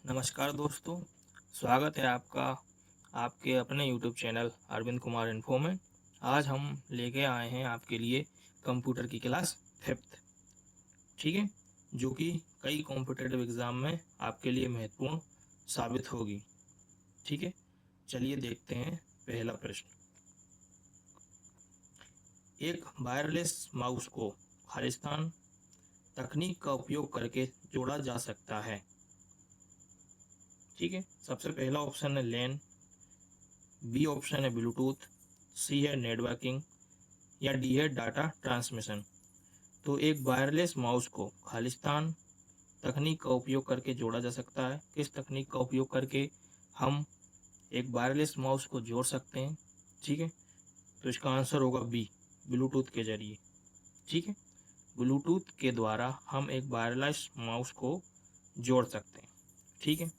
नमस्कार दोस्तों, स्वागत है आपका आपके अपने YouTube channel Arvind Kumar info में। आज हम लेके आए हैं आपके लिए कंप्यूटर की क्लास 5th, ठीक है, जो कि कई कॉम्पिटिटिव एग्ज़ाम में आपके लिए महत्वपूर्ण साबित होगी। ठीक है, चलिए देखते हैं पहला प्रश्न। एक वायरलेस माउस को खालिस्तान तकनीक का उपयोग करके जोड़ा जा सकता है। ठीक है, सबसे पहला ऑप्शन है लैन, बी ऑप्शन है ब्लूटूथ, सी है नेटवर्किंग या डी है डाटा ट्रांसमिशन। तो एक वायरलेस माउस को खालिस्तान तकनीक का उपयोग करके जोड़ा जा सकता है। किस तकनीक का उपयोग करके हम एक वायरलेस माउस को जोड़ सकते हैं? ठीक है, तो इसका आंसर होगा बी, ब्लूटूथ के जरिए। ठीक है, ब्लूटूथ के द्वारा हम एक वायरलेस माउस को जोड़ सकते हैं। ठीक है,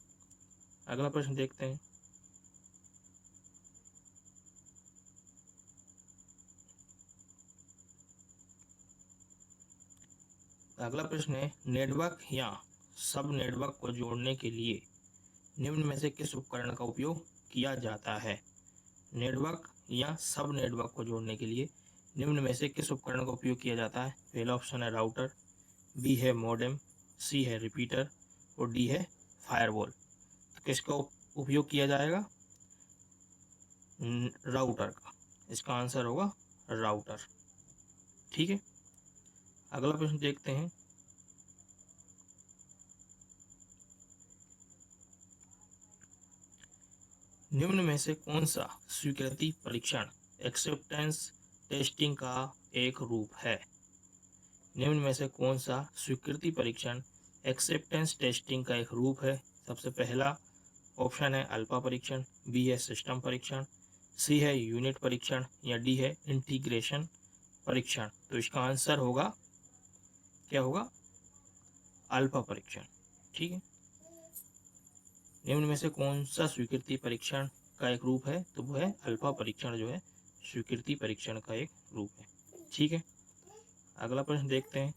अगला प्रश्न देखते हैं। अगला प्रश्न है नेटवर्क या सब नेटवर्क को जोड़ने के लिए निम्न में से किस उपकरण का उपयोग किया जाता है? नेटवर्क या सब नेटवर्क को जोड़ने के लिए निम्न में से किस उपकरण का उपयोग किया जाता है? पहला ऑप्शन है राउटर, बी है मॉडेम, सी है रिपीटर और डी है फायरवॉल। तो किसका उपयोग किया जाएगा? राउटर का। इसका आंसर होगा राउटर। ठीक है, अगला प्रश्न देखते हैं। निम्न में से कौन सा स्वीकृति परीक्षण एक्सेप्टेंस टेस्टिंग का एक रूप है? निम्न में से कौन सा स्वीकृति परीक्षण एक्सेप्टेंस टेस्टिंग का एक रूप है? सबसे पहला ऑप्शन है अल्फा परीक्षण, बी है सिस्टम परीक्षण, सी है यूनिट परीक्षण या डी है इंटीग्रेशन परीक्षण। तो इसका आंसर होगा, क्या होगा? अल्फा परीक्षण। ठीक है, निम्न में से कौन सा स्वीकृति परीक्षण का एक रूप है? तो वो है अल्फा परीक्षण, जो है स्वीकृति परीक्षण का एक रूप है। ठीक है, अगला प्रश्न देखते हैं।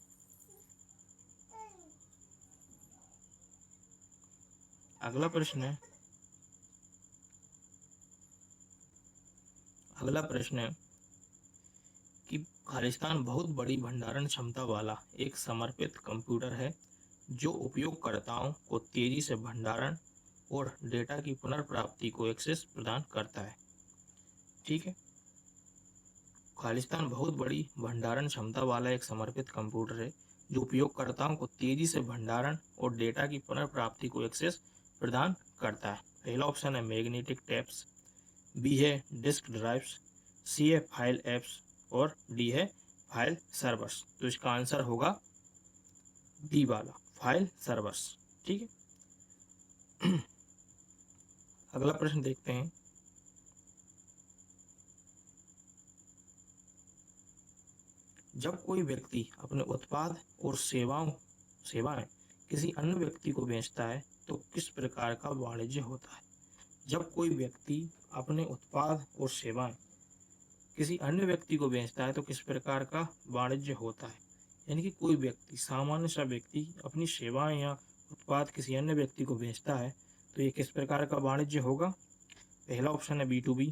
अगला प्रश्न है अगला प्रश्न है कि खालिस्तान बहुत बड़ी भंडारण क्षमता वाला एक समर्पित कंप्यूटर है जो उपयोगकर्ताओं को तेजी से भंडारण और डेटा की पुनर्प्राप्ति को एक्सेस प्रदान करता है। ठीक है, खालिस्तान बहुत बड़ी भंडारण क्षमता वाला एक समर्पित कंप्यूटर है जो उपयोगकर्ताओं को तेजी से भंडारण और डेटा की पुनर्प्राप्ति को एक्सेस प्रदान करता है। पहला ऑप्शन है मैग्नेटिक टैप्स, बी है डिस्क ड्राइव्स, सी है फाइल एप्स और डी है फाइल सर्वर्स। तो इसका आंसर होगा डी वाला, फाइल सर्वर्स। ठीक है, अगला प्रश्न देखते हैं। जब कोई व्यक्ति अपने उत्पाद और सेवाएं किसी अन्य व्यक्ति को बेचता है तो किस प्रकार का वाणिज्य होता है? जब कोई व्यक्ति अपने उत्पाद और सेवाएं किसी अन्य व्यक्ति को बेचता है तो किस प्रकार का वाणिज्य होता है? यानी कि कोई व्यक्ति, सामान्य सा व्यक्ति अपनी सेवाएं या उत्पाद किसी अन्य व्यक्ति को बेचता है तो ये किस प्रकार का वाणिज्य होगा? पहला ऑप्शन है B2B,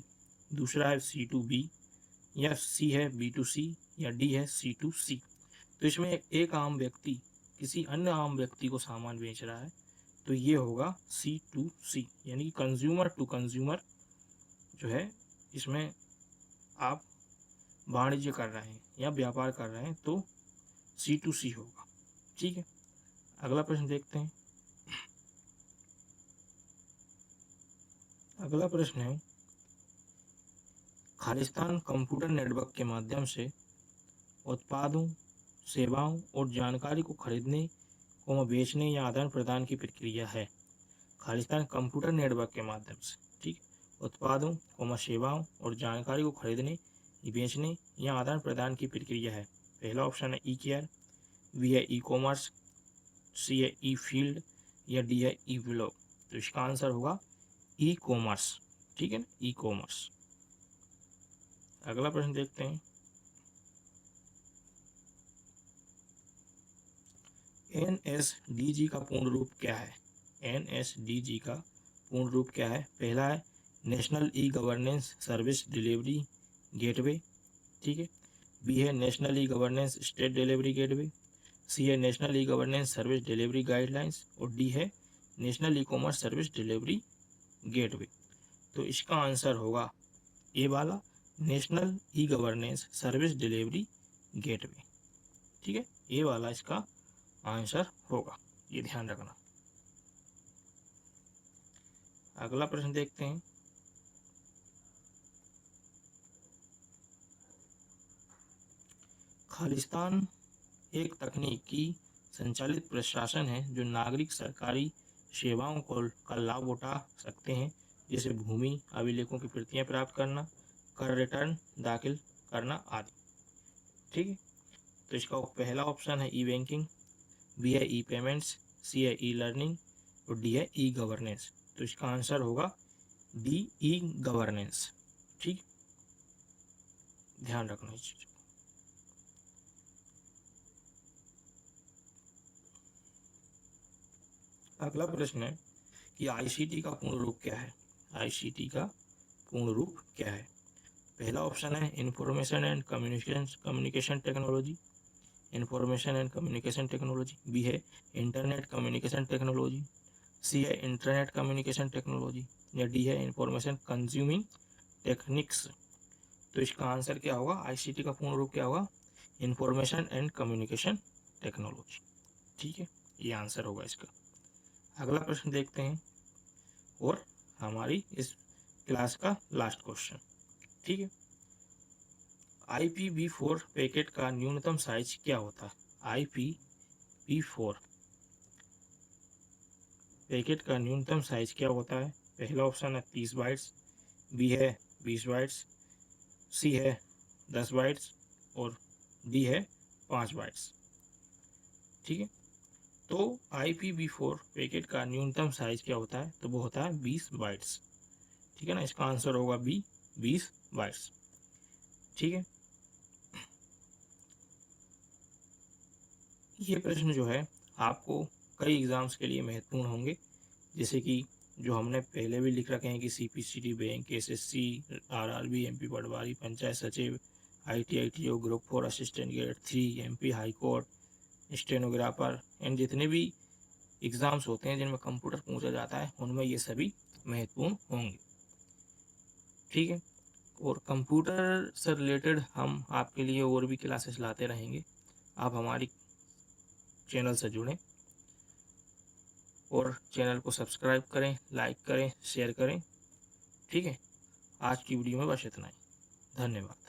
दूसरा है C2B या सी है B2C या डी है C2C। तो इसमें एक आम व्यक्ति किसी अन्य आम व्यक्ति को सामान बेच रहा है तो ये होगा C2C, यानी कि कंज्यूमर टू कंज्यूमर जो है, इसमें आप वाणिज्य कर रहे हैं या व्यापार कर रहे हैं तो C2C होगा। ठीक है, अगला प्रश्न देखते हैं। अगला प्रश्न है खालिस्तान कंप्यूटर नेटवर्क के माध्यम से उत्पादों, सेवाओं और जानकारी को खरीदने को बेचने या आदान प्रदान की प्रक्रिया है। खालिस्तान कंप्यूटर नेटवर्क के माध्यम से, ठीक, उत्पादों, सेवाओं और जानकारी को खरीदने, बेचने या आदान प्रदान की प्रक्रिया है। पहला ऑप्शन है ई केयर, बी है ई कॉमर्स, सी है ई फील्ड या डी है ई ब्लॉग। तो इसका आंसर होगा ई कॉमर्स। ठीक है ना, ई कॉमर्स। अगला प्रश्न देखते हैं। NSDG का पूर्ण रूप क्या है? NSDG का पूर्ण रूप क्या है? पहला है national e governance service delivery gateway, ठीक है। बी है national e governance state delivery gateway, C है national e governance service delivery guidelines और डी है national e commerce service delivery gateway. तो इसका आंसर होगा ए वाला, national e governance service delivery gateway, ठीक है। ए वाला इसका आंसर होगा, ये ध्यान रखना। अगला प्रश्न देखते हैं। खालिस्तान एक तकनीकी संचालित प्रशासन है जो नागरिक सरकारी सेवाओं का लाभ उठा सकते हैं, जैसे भूमि अभिलेखों की प्रतियां प्राप्त करना, कर रिटर्न दाखिल करना आदि, ठीक है। तो इसका पहला ऑप्शन है ई बैंकिंग, बी है ई पेमेंट्स, सी है ई लर्निंग और डी है ई गवर्नेंस। तो इसका आंसर होगा डी ई गवर्नेंस, ठीक, ध्यान रखना इस चीज। अगला प्रश्न है कि आईसीटी का पूर्ण रूप क्या है? आईसीटी का पूर्ण रूप क्या है? पहला ऑप्शन है information and communication technology, information and communication technology. B है इंटरनेट कम्युनिकेशन टेक्नोलॉजी, सी है इंटरनेट कम्युनिकेशन टेक्नोलॉजी या डी है इंफॉर्मेशन कंज्यूमिंग टेक्निक्स। तो इसका आंसर क्या होगा? आईसीटी का पूर्ण रूप क्या होगा? इंफॉर्मेशन एंड कम्युनिकेशन टेक्नोलॉजी, ठीक है, ये आंसर होगा इसका। अगला प्रश्न देखते हैं और हमारी इस क्लास का लास्ट क्वेश्चन, ठीक है। IPv4 पैकेट का न्यूनतम साइज क्या होता है? IPv4 पैकेट का न्यूनतम साइज क्या होता है? पहला ऑप्शन है 30 बाइट्स, बी है 20 बाइट्स, सी है 10 बाइट्स और डी है 5 बाइट्स, ठीक है। तो IPv4 पैकेट का न्यूनतम साइज क्या होता है? तो वो होता है 20 बाइट्स, ठीक है ना। इसका आंसर होगा बी, 20 बाइट्स, ठीक है। ये प्रश्न जो है आपको कई एग्जाम्स के लिए महत्वपूर्ण होंगे, जैसे कि जो हमने पहले भी लिख रखे हैं कि CPCT bank, SSC, RRB, MP पटवारी, पंचायत सचिव, ITO, group 4 assistant grade 3, MP high court, stenographer and जितने भी एग्ज़ाम्स होते हैं जिनमें कंप्यूटर पूछा जाता है उनमें ये सभी महत्वपूर्ण होंगे, ठीक है। और कंप्यूटर से रिलेटेड हम आपके लिए और भी क्लासेस लाते रहेंगे। आप हमारी चैनल से जुड़ें और चैनल को सब्सक्राइब करें, लाइक करें, शेयर करें, ठीक है। आज की वीडियो में बस इतना ही, धन्यवाद।